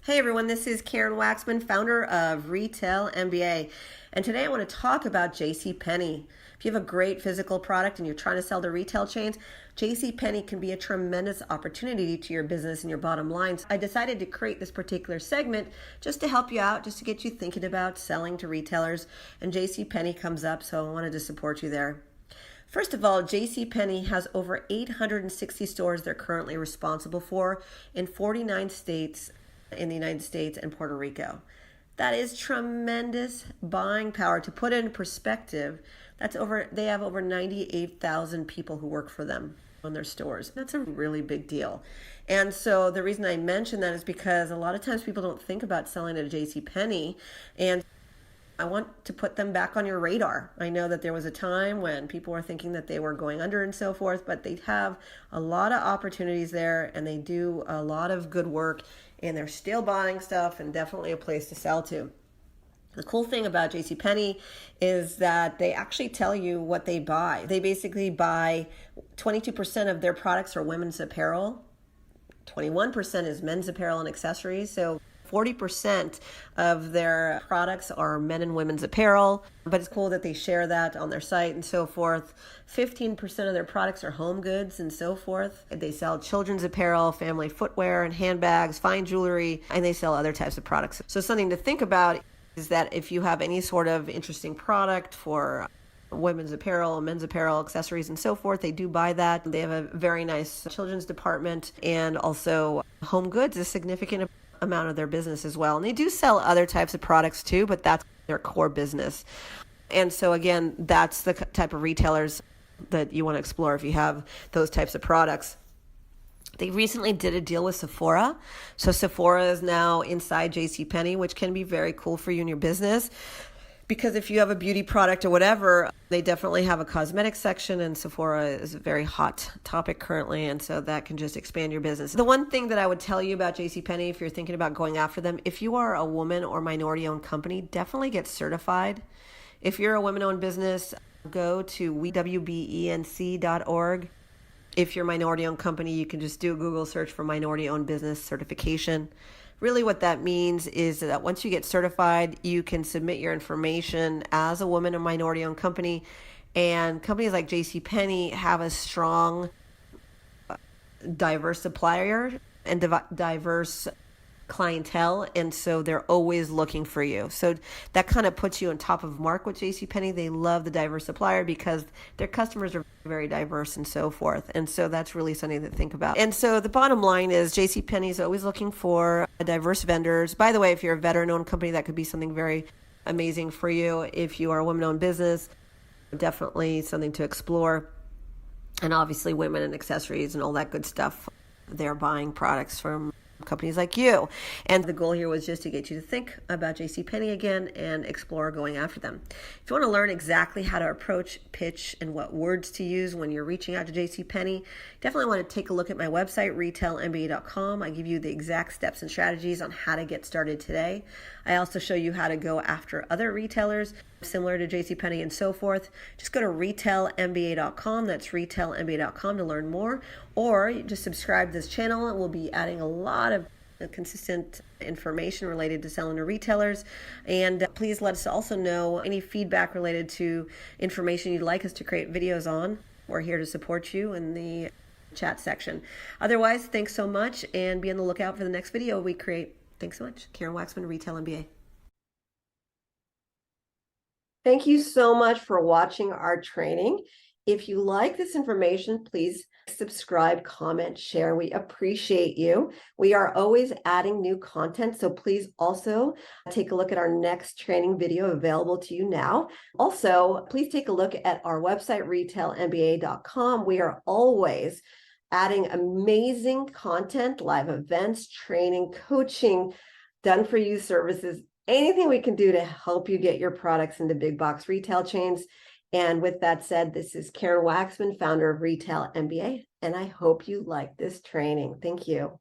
Hey everyone, this is Karen Waksman, founder of Retail MBA. And today I want to talk about JcPenney. If you have a great physical product and you're trying to sell to retail chains, JcPenney can be a tremendous opportunity to your business and your bottom line. So I decided to create this particular segment just to help you out, just to get you thinking about selling to retailers. And JcPenney comes up, so I wanted to support you there. First of all, JcPenney has over 860 stores they're currently responsible for in 49 states in the United States and Puerto Rico. That is tremendous buying power. To put it in perspective, they have over 98,000 people who work for them on their stores. That's a really big deal. And so the reason I mention that is because a lot of times people don't think about selling at a JcPenney, and I want to put them back on your radar. I know that there was a time when people were thinking that they were going under and so forth, but they have a lot of opportunities there and they do a lot of good work, and they're still buying stuff and definitely a place to sell to. The cool thing about JcPenney is that they actually tell you what they buy. They basically buy 22% of their products are women's apparel, 21% is men's apparel and accessories. So 40% of their products are men and women's apparel, but it's cool that they share that on their site and so forth. 15% of their products are home goods and so forth. They sell children's apparel, family footwear and handbags, fine jewelry, and they sell other types of products. So something to think about is that if you have any sort of interesting product for women's apparel, men's apparel, accessories, and so forth, they do buy that. They have a very nice children's department, and also home goods is significant amount of their business as well. And they do sell other types of products too, but that's their core business. And so again, that's the type of retailers that you want to explore if you have those types of products. They recently did a deal with Sephora. So Sephora is now inside JcPenney, which can be very cool for you and your business. Because if you have a beauty product or whatever, they definitely have a cosmetic section, and Sephora is a very hot topic currently, and so that can just expand your business. The one thing that I would tell you about JcPenney, if you're thinking about going after them, if you are a woman or minority-owned company, definitely get certified. If you're a women-owned business, go to wbenc.org. If you're a minority-owned company, you can just do a Google search for minority-owned business certification. Really what that means is that once you get certified, you can submit your information as a woman or minority-owned company, and companies like JcPenney have a strong, diverse supplier and diverse clientele, and so they're always looking for you. So that kind of puts you on top of mark with JcPenney. They love the diverse supplier because their customers are very diverse and so forth. And so that's really something to think about. And so the bottom line is JcPenney is always looking for diverse vendors. By the way, if you're a veteran-owned company, that could be something very amazing for you. If you are a women-owned business, definitely something to explore. And obviously women and accessories and all that good stuff, they're buying products from companies like you. And the goal here was just to get you to think about JcPenney again and explore going after them. If you want to learn exactly how to approach, pitch, and what words to use when you're reaching out to JcPenney, definitely want to take a look at my website, retailmba.com. I give you the exact steps and strategies on how to get started today. I also show you how to go after other retailers similar to JcPenney and so forth. Just go to retailmba.com. That's retailmba.com to learn more, or you just subscribe to this channel, and we'll be adding a lot of consistent information related to selling to retailers. And please let us also know any feedback related to information you'd like us to create videos on. We're here to support you in the chat section. Otherwise, thanks so much, and be on the lookout for the next video we create. Thanks so much. Karen Waksman, Retail MBA. Thank you so much for watching our training. If you like this information, please subscribe, comment, share. We appreciate you. We are always adding new content, so please also take a look at our next training video available to you now. Also, please take a look at our website, retailmba.com. We are always adding amazing content, live events, training, coaching, done-for-you services, anything we can do to help you get your products into big box retail chains. And with that said, this is Karen Waksman, founder of Retail MBA, and I hope you like this training. Thank you.